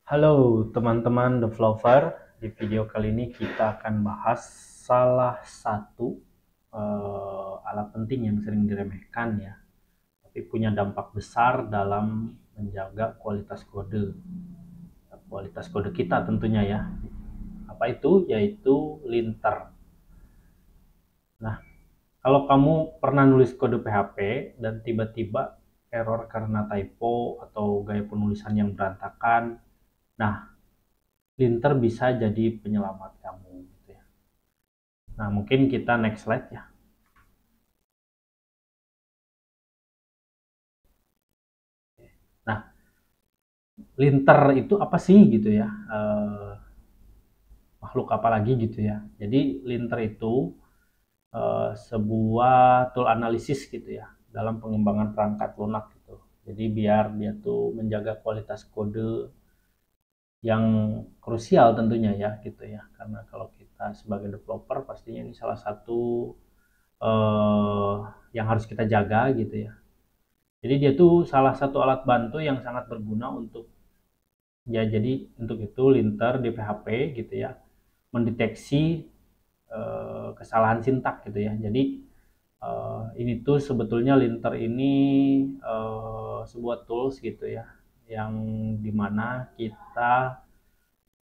Halo teman-teman developer, di video kali ini kita akan bahas salah satu alat penting yang sering diremehkan ya, tapi punya dampak besar dalam menjaga kualitas kode kita tentunya ya. Apa itu? Yaitu linter. Nah, kalau kamu pernah nulis kode PHP dan tiba-tiba error karena typo atau gaya penulisan yang berantakan, nah linter bisa jadi penyelamat kamu gitu ya. Nah, mungkin kita next slide ya. Nah, linter itu apa sih gitu ya? Makhluk apa lagi gitu ya. Jadi linter itu sebuah tool analisis gitu ya dalam pengembangan perangkat lunak gitu. Jadi biar dia tuh menjaga kualitas kode yang krusial tentunya ya gitu ya. Karena kalau kita sebagai developer pastinya ini salah satu yang harus kita jaga gitu ya. Jadi dia tuh salah satu alat bantu yang sangat berguna untuk ya, jadi untuk itu linter di PHP gitu ya mendeteksi kesalahan sintak gitu ya. Jadi ini tuh sebetulnya linter ini sebuah tools gitu ya, yang dimana kita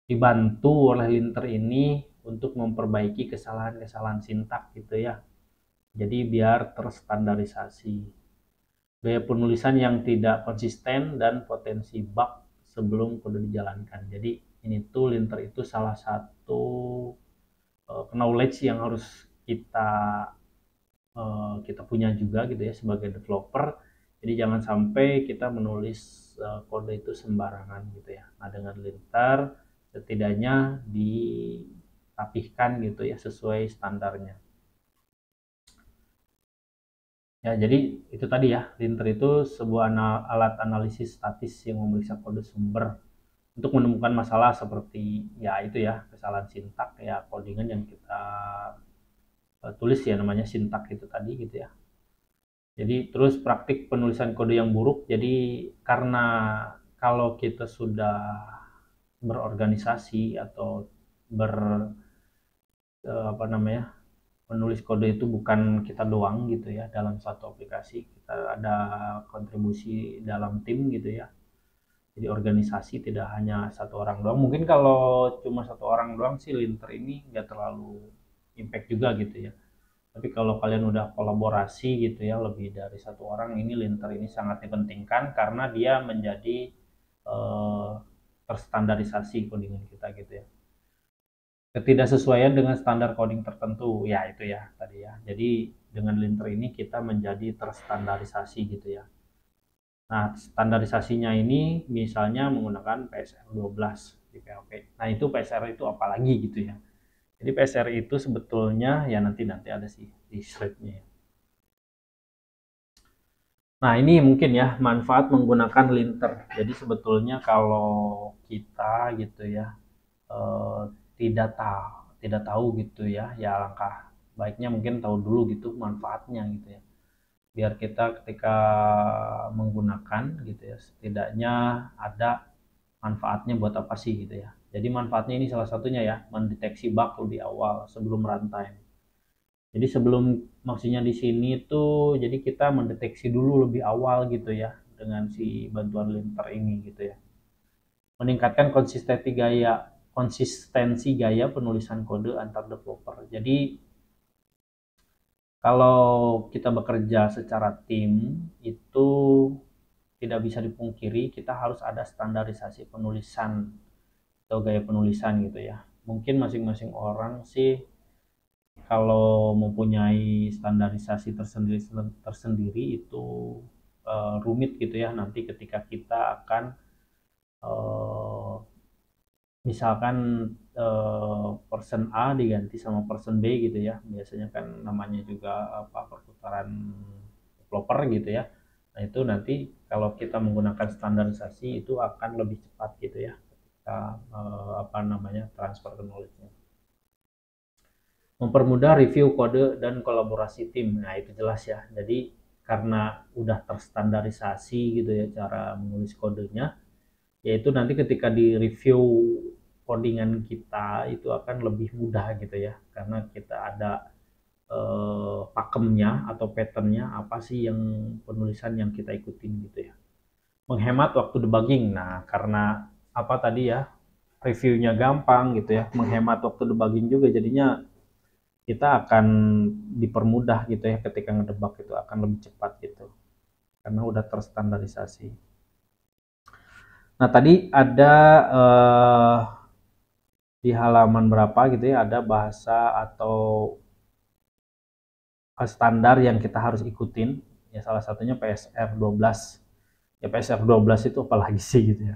dibantu oleh linter ini untuk memperbaiki kesalahan-kesalahan sintak gitu ya. Jadi biar terstandarisasi gaya penulisan yang tidak konsisten dan potensi bug sebelum kode dijalankan. Jadi ini tuh linter itu salah satu knowledge yang harus kita kita punya juga gitu ya sebagai developer. Jadi jangan sampai kita menulis kode itu sembarangan gitu ya. Nah, dengan linter setidaknya dirapihkan gitu ya sesuai standarnya. Ya, jadi itu tadi ya, linter itu sebuah alat analisis statis yang memeriksa kode sumber untuk menemukan masalah seperti ya itu ya, kesalahan sintak ya, codingan yang kita tulis ya, namanya sintak itu tadi gitu ya. Jadi terus praktik penulisan kode yang buruk. Jadi karena kalau kita sudah berorganisasi atau ber apa namanya, menulis kode itu bukan kita doang gitu ya dalam satu aplikasi, kita ada kontribusi dalam tim gitu ya. Jadi organisasi tidak hanya satu orang doang. Mungkin kalau cuma satu orang doang sih linter ini nggak terlalu impact juga gitu ya. Tapi kalau kalian udah kolaborasi gitu ya, lebih dari satu orang, ini linter ini sangat dipentingkan karena dia menjadi eh, terstandarisasi codingan kita gitu ya. Ketidaksesuaian dengan standar coding tertentu, ya itu ya tadi ya. Jadi dengan linter ini kita menjadi terstandarisasi gitu ya. Nah, standarisasinya ini misalnya menggunakan PSR 12 di PHP. Nah, itu PSR itu apa lagi gitu ya. Jadi PSR itu sebetulnya ya nanti ada sih di slide-nya ya. Nah, ini mungkin ya manfaat menggunakan linter. Jadi sebetulnya kalau kita gitu ya eh, tidak tahu gitu ya, ya langkah baiknya mungkin tahu dulu gitu manfaatnya gitu ya. Biar kita ketika menggunakan gitu ya, setidaknya ada manfaatnya buat apa sih gitu ya. Jadi manfaatnya ini salah satunya ya mendeteksi bug lebih awal sebelum runtime. Jadi sebelum, maksudnya di sini tuh jadi kita mendeteksi dulu lebih awal gitu ya dengan si bantuan linter ini gitu ya. Meningkatkan konsistensi gaya penulisan kode antar developer. Jadi kalau kita bekerja secara tim itu tidak bisa dipungkiri kita harus ada standarisasi penulisan atau gaya penulisan gitu ya. Mungkin masing-masing orang sih kalau mempunyai standarisasi tersendiri tersendiri itu rumit gitu ya nanti ketika kita akan uh, misalkan person A diganti sama person B gitu ya, biasanya kan namanya juga apa, perputaran developer gitu ya. Nah itu nanti kalau kita menggunakan standarisasi itu akan lebih cepat gitu ya ketika apa namanya, transfer knowledge-nya. Mempermudah review kode dan kolaborasi tim. Nah, itu jelas ya. Jadi karena udah terstandarisasi gitu ya cara menulis kodenya, yaitu nanti ketika di review codingan kita itu akan lebih mudah gitu ya, karena kita ada pakemnya atau patternnya apa sih yang penulisan yang kita ikutin gitu ya. Menghemat waktu debugging. Nah, karena apa tadi ya, reviewnya gampang gitu ya, menghemat waktu debugging juga, jadinya kita akan dipermudah gitu ya ketika ngedebug, itu akan lebih cepat gitu karena udah terstandarisasi. Nah, tadi ada di halaman berapa gitu ya, ada bahasa atau standar yang kita harus ikutin ya, salah satunya PSR 12. Ya, PSR 12 itu apalagi sih gitu ya.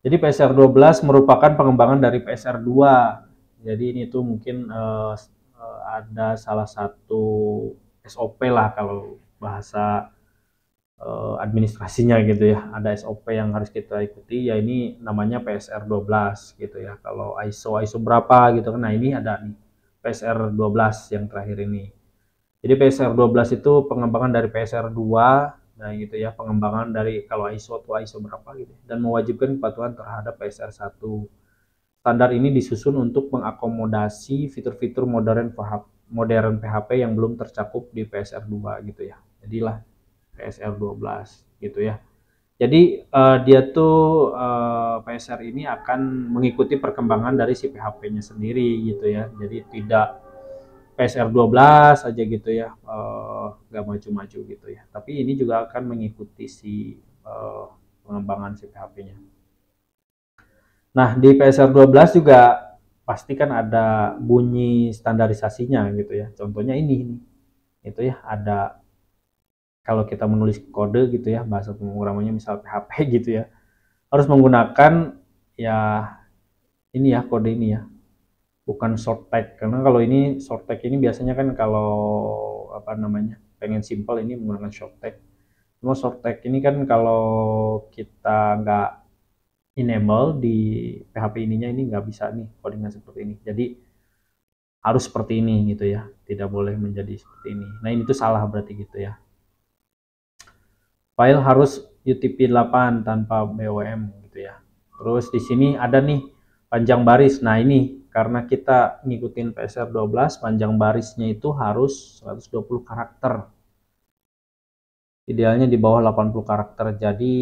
Jadi PSR 12 merupakan pengembangan dari PSR 2. Jadi ini tuh mungkin ada salah satu SOP lah kalau bahasa administrasinya gitu ya. Ada SOP yang harus kita ikuti, ya ini namanya PSR 12 gitu ya. Kalau ISO berapa gitu kan. Nah, ini ada nih PSR 12 yang terakhir ini. Jadi PSR 12 itu pengembangan dari PSR 2, nah gitu ya, pengembangan dari kalau ISO atau ISO berapa gitu, dan mewajibkan kepatuhan terhadap PSR 1. Standar ini disusun untuk mengakomodasi fitur-fitur modern PHP yang belum tercakup di PSR 2 gitu ya. Jadilah PSR 12 gitu ya. Jadi dia tuh PSR ini akan mengikuti perkembangan dari si PHP-nya sendiri gitu ya. Jadi tidak PSR 12 aja gitu ya, nggak maju-maju gitu ya. Tapi ini juga akan mengikuti si pengembangan si PHP-nya. Nah, di PSR 12 juga pasti kan ada bunyi standarisasinya gitu ya. Contohnya ini itu ya, ada kalau kita menulis kode gitu ya, bahasa pemrogramannya misal PHP gitu ya, harus menggunakan ya ini ya, kode ini ya, bukan short tag. Karena kalau ini short tag ini biasanya kan kalau apa namanya, pengen simple ini menggunakan short tag. Cuma short tag ini kan kalau kita nggak enable di PHP ininya, ini nggak bisa nih codingan seperti ini. Jadi harus seperti ini gitu ya, tidak boleh menjadi seperti ini. Nah, ini tuh salah berarti gitu ya. File harus UTP-8 tanpa BOM gitu ya. Terus di sini ada nih panjang baris. Nah, ini karena kita ngikutin PSR 12, panjang barisnya itu harus 120 karakter. Idealnya di bawah 80 karakter. Jadi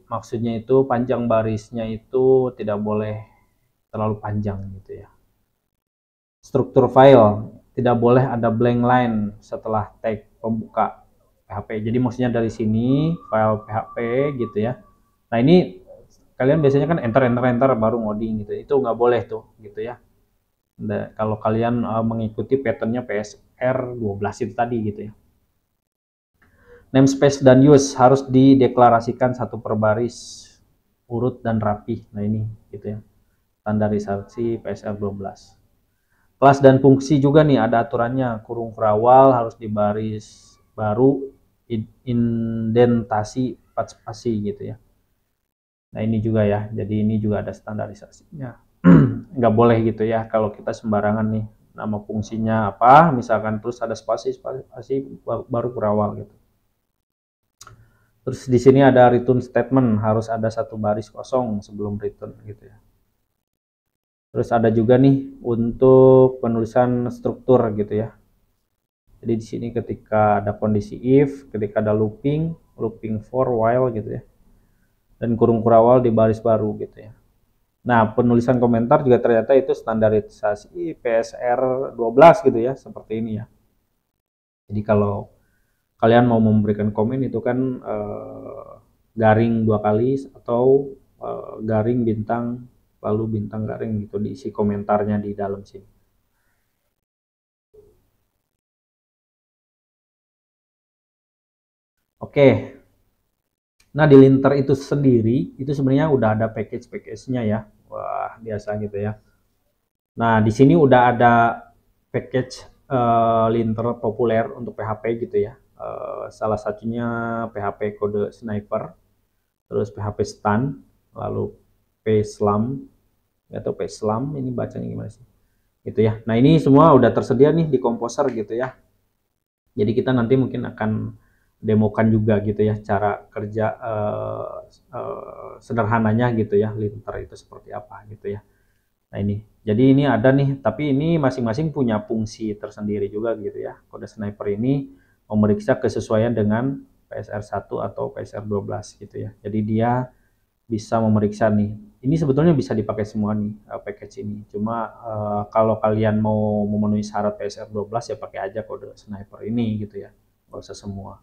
maksudnya itu panjang barisnya itu tidak boleh terlalu panjang gitu ya. Struktur file tidak boleh ada blank line setelah tag pembuka PHP. Jadi maksudnya dari sini file PHP gitu ya. Nah, ini kalian biasanya kan enter baru ngoding gitu. Itu nggak boleh tuh gitu ya. Nah, kalau kalian mengikuti patternnya PSR 12 itu tadi gitu ya. Namespace dan use harus dideklarasikan satu per baris, urut dan rapi. Nah, ini gitu ya, standarisasi PSR 12. Kelas dan fungsi juga nih ada aturannya. Kurung kerawal harus di baris baru, indentasi 4 spasi gitu ya. Nah, ini juga ya, jadi ini juga ada standarisasinya. Nggak boleh gitu ya kalau kita sembarangan nih, nama fungsinya apa misalkan terus ada spasi baru kerawal gitu. Terus di sini ada return statement, harus ada satu baris kosong sebelum return gitu ya. Terus ada juga nih untuk penulisan struktur gitu ya. Jadi di sini ketika ada kondisi if, ketika ada looping for while gitu ya. Dan kurung kurawal di baris baru gitu ya. Nah, penulisan komentar juga ternyata itu standarisasi PSR 12 gitu ya, seperti ini ya. Jadi kalau kalian mau memberikan komen itu kan garing 2 kali atau garing bintang lalu bintang garing gitu, diisi komentarnya di dalam sini. Oke. Nah, di linter itu sendiri itu sebenarnya udah ada package-nya ya. Wah, biasa gitu ya. Nah, di sini udah ada package linter populer untuk PHP gitu ya. Salah satunya PHP kode sniper, terus PHP stun, lalu PSlam atau PSlam, ini bacanya gimana sih? Gitu ya. Nah, ini semua udah tersedia nih di Composer gitu ya. Jadi kita nanti mungkin akan demokan juga gitu ya cara kerja sederhananya gitu ya linter itu seperti apa gitu ya. Nah ini, jadi ini ada nih, tapi ini masing-masing punya fungsi tersendiri juga gitu ya. Kode sniper ini memeriksa kesesuaian dengan PSR1 atau PSR12 gitu ya. Jadi dia bisa memeriksa nih. Ini sebetulnya bisa dipakai semua nih package ini. Cuma kalau kalian mau memenuhi syarat PSR12 ya pakai aja kode sniper ini gitu ya. Nggak usah semua.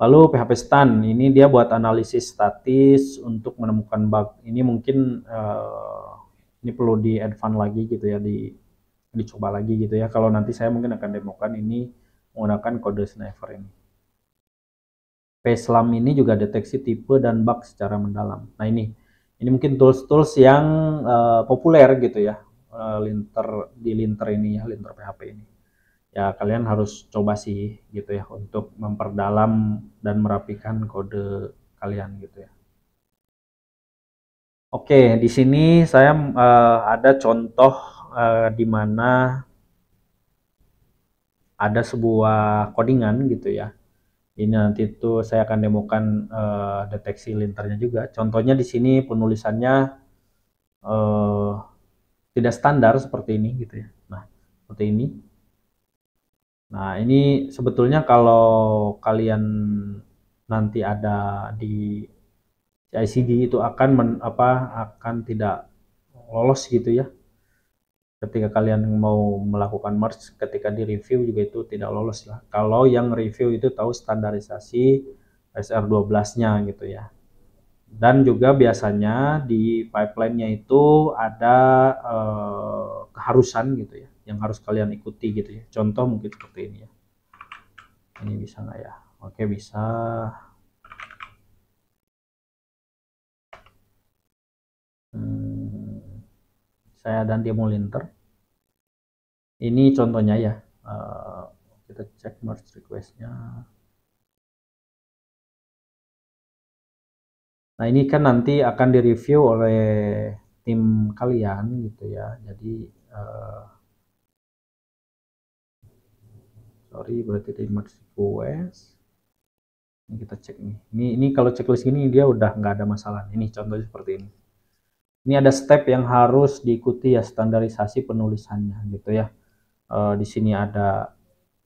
Lalu PHP Stun, ini dia buat analisis statis untuk menemukan bug. Ini mungkin ini perlu di advance lagi gitu ya, dicoba lagi gitu ya. Kalau nanti saya mungkin akan demokan ini menggunakan kode sniper ini. PSLAM ini juga deteksi tipe dan bug secara mendalam. Nah ini mungkin tools-tools yang populer gitu ya, linter ini ya, linter PHP ini. Ya kalian harus coba sih gitu ya untuk memperdalam dan merapikan kode kalian gitu ya. Oke, di sini saya ada contoh di mana ada sebuah codingan gitu ya. Ini nanti itu saya akan demokan deteksi linternya juga. Contohnya di sini penulisannya uh, tidak standar seperti ini gitu ya. Nah, seperti ini. Nah, ini sebetulnya kalau kalian nanti ada di CICD itu akan tidak lolos gitu ya. Ketika kalian mau melakukan merge, ketika di review juga itu tidak lolos lah. Kalau yang review itu tahu standarisasi SR12-nya gitu ya. Dan juga biasanya di pipeline-nya itu ada keharusan gitu ya, yang harus kalian ikuti gitu ya. Contoh mungkin seperti ini ya. Ini bisa nggak ya? Oke, bisa. Saya dan demo linter. Ini contohnya ya. Kita cek merge request-nya. Nah, ini kan nanti akan direview oleh tim kalian gitu ya. Jadi sorry, berarti di merge request. Ini kita cek nih. Ini kalau checklist ini dia udah nggak ada masalah. Ini contohnya seperti ini. Ini ada step yang harus diikuti ya, standarisasi penulisannya gitu ya. Di sini ada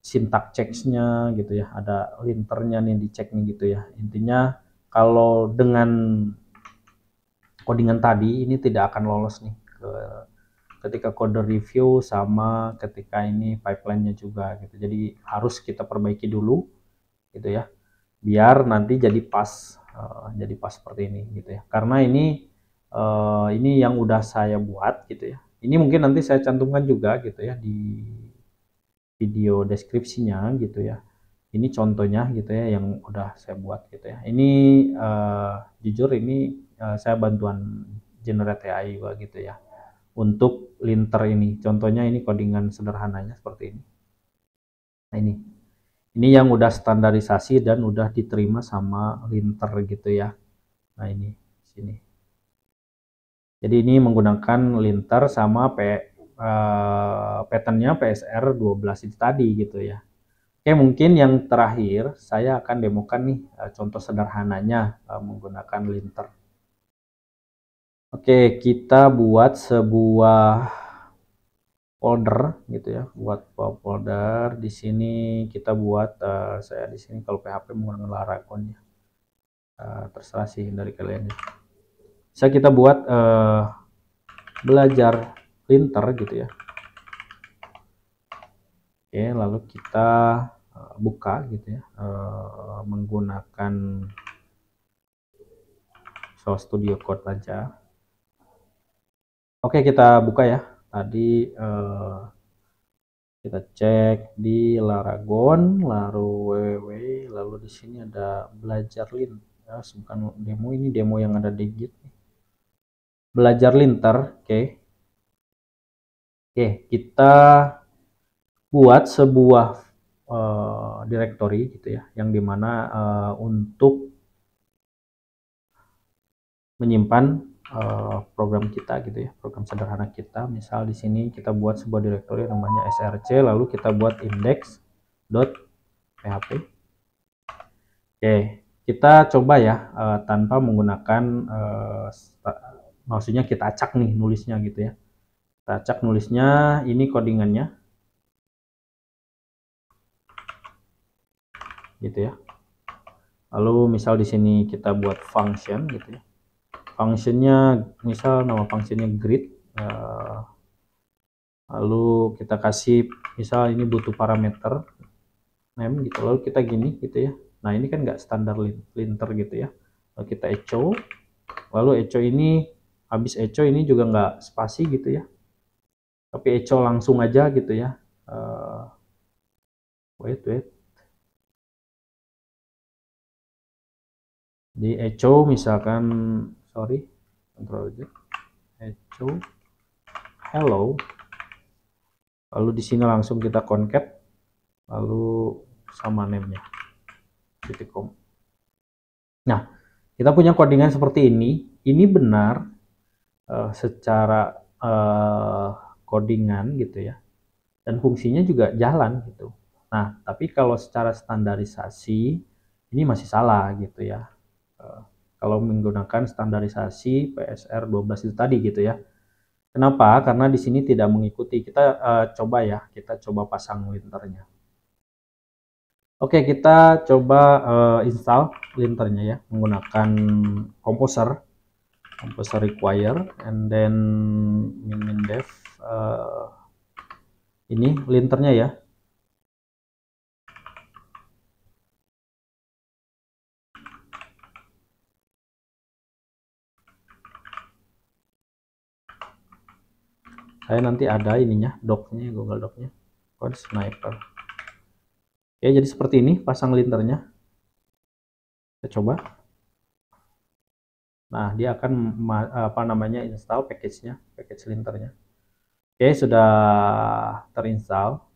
syntax checks-nya gitu ya, ada linternya nih dicek nih gitu ya. Intinya kalau dengan codingan tadi ini tidak akan lolos nih ketika kode review sama ketika ini pipeline-nya juga gitu. Jadi harus kita perbaiki dulu gitu ya, biar nanti jadi pas seperti ini gitu ya. Karena ini yang udah saya buat gitu ya. Ini mungkin nanti saya cantumkan juga gitu ya di video deskripsinya gitu ya. Ini contohnya gitu ya yang udah saya buat gitu ya. Ini jujur ini saya bantuan Generate AI juga gitu ya. Untuk linter ini, contohnya ini codingan sederhananya seperti ini. Nah ini yang udah standarisasi dan udah diterima sama linter gitu ya. Nah ini sini. Jadi ini menggunakan linter sama patternnya PSR 12 itu tadi gitu ya. Oke, mungkin yang terakhir saya akan demokan nih contoh sederhananya menggunakan linter. Oke, kita buat sebuah folder gitu ya, buat folder di sini kita buat saya di sini kalau PHP menggunakan Laragon ya. Terserah sih dari kalian ya. Bisa kita buat belajar linter gitu ya. Oke, lalu kita buka gitu ya menggunakan Visual Studio Code aja. Oke, kita buka ya. Tadi kita cek di Laragon, lalu www, lalu di sini ada belajar lint. Ya, bukan demo, ini demo yang ada di Git. Belajar linter, oke. Oke, kita buat sebuah directory gitu ya, yang dimana untuk menyimpan program kita gitu ya, program sederhana kita. Misal di sini kita buat sebuah directory namanya src, lalu kita buat index.php. Oke, kita coba ya tanpa menggunakan maksudnya kita acak nih nulisnya gitu ya. Kita acak nulisnya, ini codingannya gitu ya. Lalu misal di sini kita buat function gitu ya. Functionnya misal nama functionnya grid. Lalu kita kasih misal ini butuh parameter name gitu. Lalu kita gini gitu ya. Nah ini kan nggak standar linter gitu ya. Lalu kita echo. Lalu echo ini habis echo ini juga nggak spasi gitu ya. Tapi echo langsung aja gitu ya. Wait. Di echo misalkan, sorry, control Z, echo hello. Lalu di sini langsung kita concat, lalu sama name-nya. .com. Nah, kita punya codingan seperti ini. Ini benar secara codingan gitu ya. Dan fungsinya juga jalan gitu. Nah, tapi kalau secara standarisasi ini masih salah gitu ya. Kalau menggunakan standarisasi PSR 12 itu tadi gitu ya. Kenapa? Karena di sini tidak mengikuti. Kita coba ya, kita coba pasang linternya. Oke, kita coba install linternya ya menggunakan composer require and then min dev ini linternya ya. Saya nanti ada ininya, docnya, Google Docnya, code sniper. Oke, jadi seperti ini pasang linternya. Kita coba. Nah, dia akan apa namanya install package-nya, package linternya. Oke, sudah terinstall.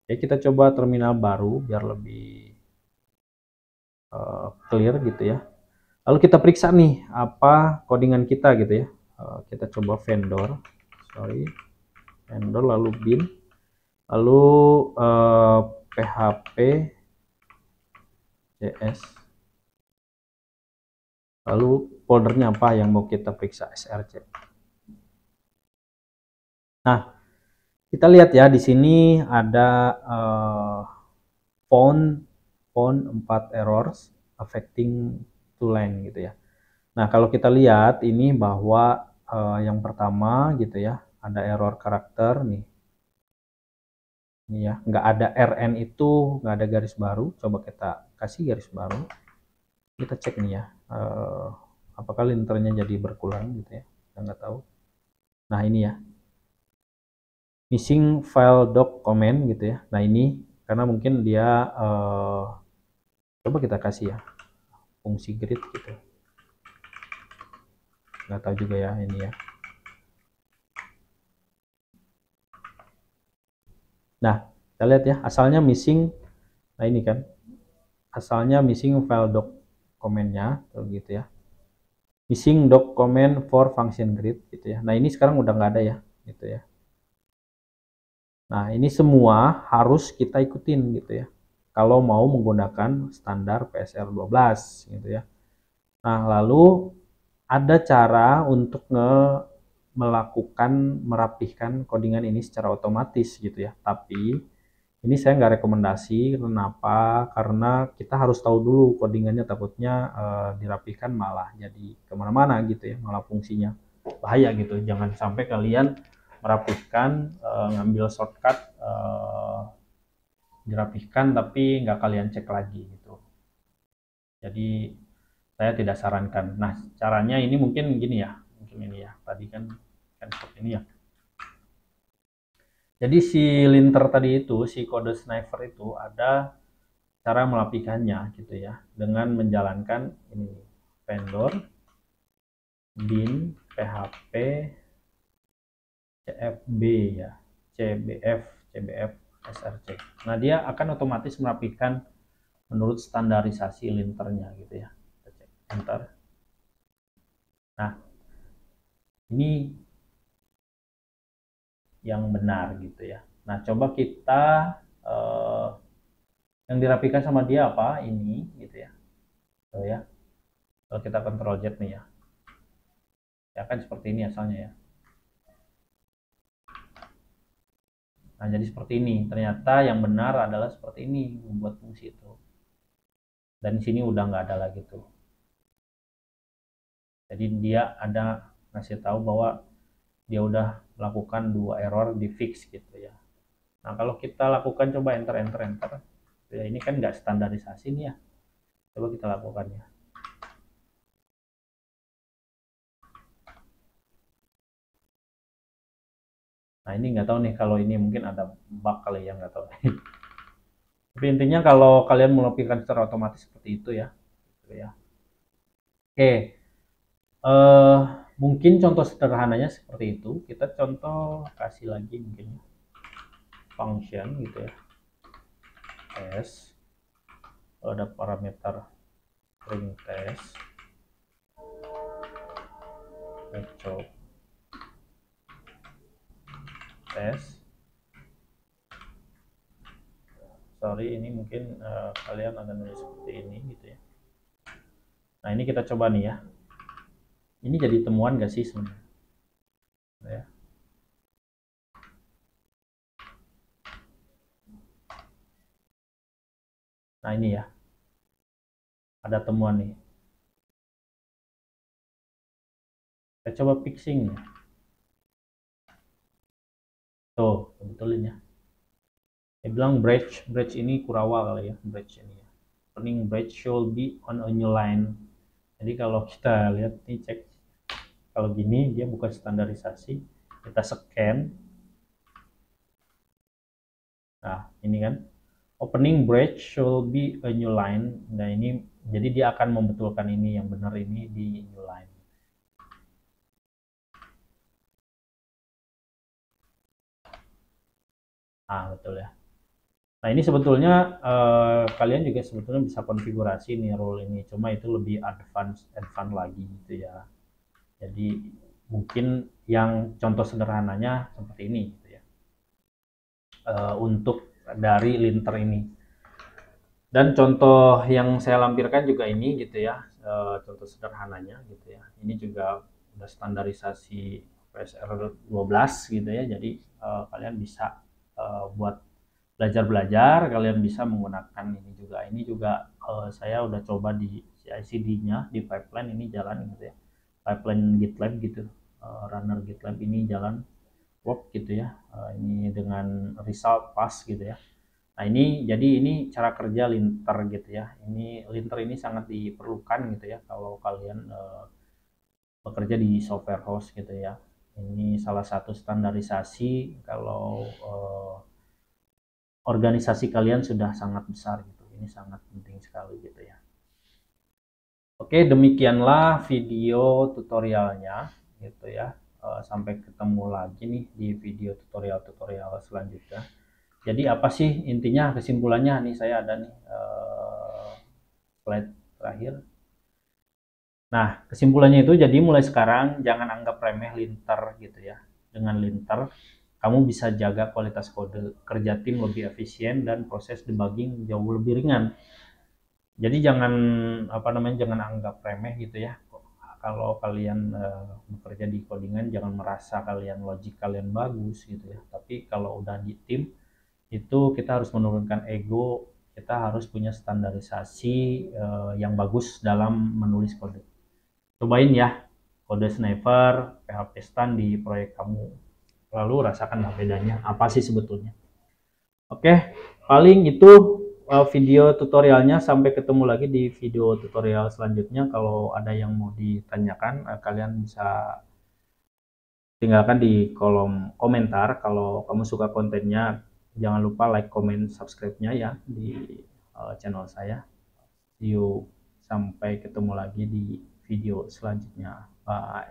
Oke, kita coba terminal baru biar lebih clear gitu ya. Lalu kita periksa nih apa codingan kita gitu ya. Kita coba vendor, vendor lalu bin, lalu php cs, lalu foldernya apa yang mau kita periksa, src. Nah, kita lihat ya di sini ada found 4 errors affecting two line gitu ya. Nah, kalau kita lihat ini bahwa yang pertama gitu ya, ada error karakter nih. Ini ya, nggak ada RN itu, nggak ada garis baru. Coba kita kasih garis baru. Kita cek nih ya, apakah linternya jadi berkurang gitu ya. Kita nggak tahu. Nah, ini ya. Missing file doc comment gitu ya. Nah, ini karena mungkin dia coba kita kasih ya fungsi grid gitu. Nggak tahu juga ya ini ya. Nah, kita lihat ya, asalnya missing. Nah, ini kan asalnya missing file doc comment-nya gitu ya. Missing doc comment for function grid gitu ya. Nah, ini sekarang udah nggak ada ya gitu ya. Nah, ini semua harus kita ikutin gitu ya. Kalau mau menggunakan standar PSR 12 gitu ya. Nah, lalu ada cara untuk melakukan merapihkan codingan ini secara otomatis gitu ya. Tapi ini saya nggak rekomendasi. Kenapa? Karena kita harus tahu dulu codingannya, takutnya dirapihkan malah jadi kemana-mana gitu ya, malah fungsinya bahaya gitu. Jangan sampai kalian merapihkan, ngambil shortcut, dirapihkan tapi nggak kalian cek lagi gitu. Jadi saya tidak sarankan. Nah, caranya ini mungkin gini ya, mungkin ini ya. Tadi kan seperti ini ya. Jadi si linter tadi itu, si kode sniper itu ada cara melapihkannya gitu ya, dengan menjalankan ini vendor bin php cfb ya, cbf src. Nah, dia akan otomatis melapihkan menurut standarisasi linternya gitu ya. Kita cek enter. Nah, ini yang benar gitu ya. Nah, coba kita yang dirapikan sama dia apa ini gitu ya. Tuh ya. Kalau kita Ctrl Z nih ya. Ya kan seperti ini asalnya ya. Nah, jadi seperti ini. Ternyata yang benar adalah seperti ini membuat fungsi itu. Dan di sini udah nggak ada lagi tuh. Jadi dia ada ngasih tahu bahwa dia udah melakukan 2 error di fix gitu ya. Nah, kalau kita lakukan coba enter enter enter. Ya, ini kan nggak standarisasi nih ya. Coba kita lakukan ya. Nah, ini nggak tahu nih kalau ini mungkin ada bug kali ya, nggak tahu. Tapi intinya kalau kalian melakukan secara otomatis seperti itu ya. Gitu ya. Oke, eh, mungkin contoh sederhananya seperti itu. Kita contoh kasih lagi mungkin ya. Function gitu ya. S. Ada parameter string test. Echo test. Sorry, ini mungkin kalian akan nulis seperti ini gitu ya. Nah, ini kita coba nih ya. Ini jadi temuan nggak sih sebenarnya? Nah, ya. Nah, ini ya. Ada temuan nih. Kita coba fixing ya. Tuh, betulin ya. Dia bilang bridge ini Kurawa kali ya, bridge ini ya. Opening bridge should be on a new line. Jadi kalau kita lihat nih, cek kalau gini dia bukan standarisasi. Kita scan. Nah, ini kan opening bridge should be a new line. Nah, ini jadi dia akan membetulkan ini yang benar ini di new line. Ah, betul ya. Nah, ini sebetulnya kalian juga sebetulnya bisa konfigurasi nih rule ini, cuma itu lebih advance lagi gitu ya. Jadi mungkin yang contoh sederhananya seperti ini gitu ya. Untuk dari linter ini. Dan contoh yang saya lampirkan juga ini gitu ya, contoh sederhananya gitu ya. Ini juga udah standarisasi PSR 12 gitu ya. Jadi kalian bisa buat belajar-belajar, kalian bisa menggunakan ini juga. Ini juga saya udah coba di CI/CD-nya di pipeline ini jalan gitu ya. Pipeline GitLab gitu. Runner GitLab ini jalan work gitu ya. Ini dengan result pas gitu ya. Nah, ini jadi ini cara kerja linter gitu ya. Ini linter ini sangat diperlukan gitu ya kalau kalian bekerja di software house gitu ya. Ini salah satu standarisasi kalau organisasi kalian sudah sangat besar gitu. Ini sangat penting sekali gitu ya. Oke, demikianlah video tutorialnya gitu ya. Sampai ketemu lagi nih di video tutorial-tutorial selanjutnya. Jadi apa sih intinya, kesimpulannya nih, saya ada nih slide terakhir. Nah, kesimpulannya itu jadi mulai sekarang jangan anggap remeh linter gitu ya. Dengan linter kamu bisa jaga kualitas kode, kerja tim lebih efisien, dan proses debugging jauh lebih ringan. Jadi jangan jangan anggap remeh gitu ya. Kalau kalian bekerja di codingan, jangan merasa logik kalian bagus gitu ya. Tapi kalau udah di tim itu kita harus menurunkan ego, kita harus punya standarisasi yang bagus dalam menulis kode. Cobain ya kode Sniper, PHP Stan di proyek kamu, lalu rasakan bedanya apa sih sebetulnya. Oke, paling itu video tutorialnya. Sampai ketemu lagi di video tutorial selanjutnya. Kalau ada yang mau ditanyakan, kalian bisa tinggalkan di kolom komentar. Kalau kamu suka kontennya, jangan lupa like, comment, subscribe-nya ya di channel saya. See you, sampai ketemu lagi di video selanjutnya. Bye.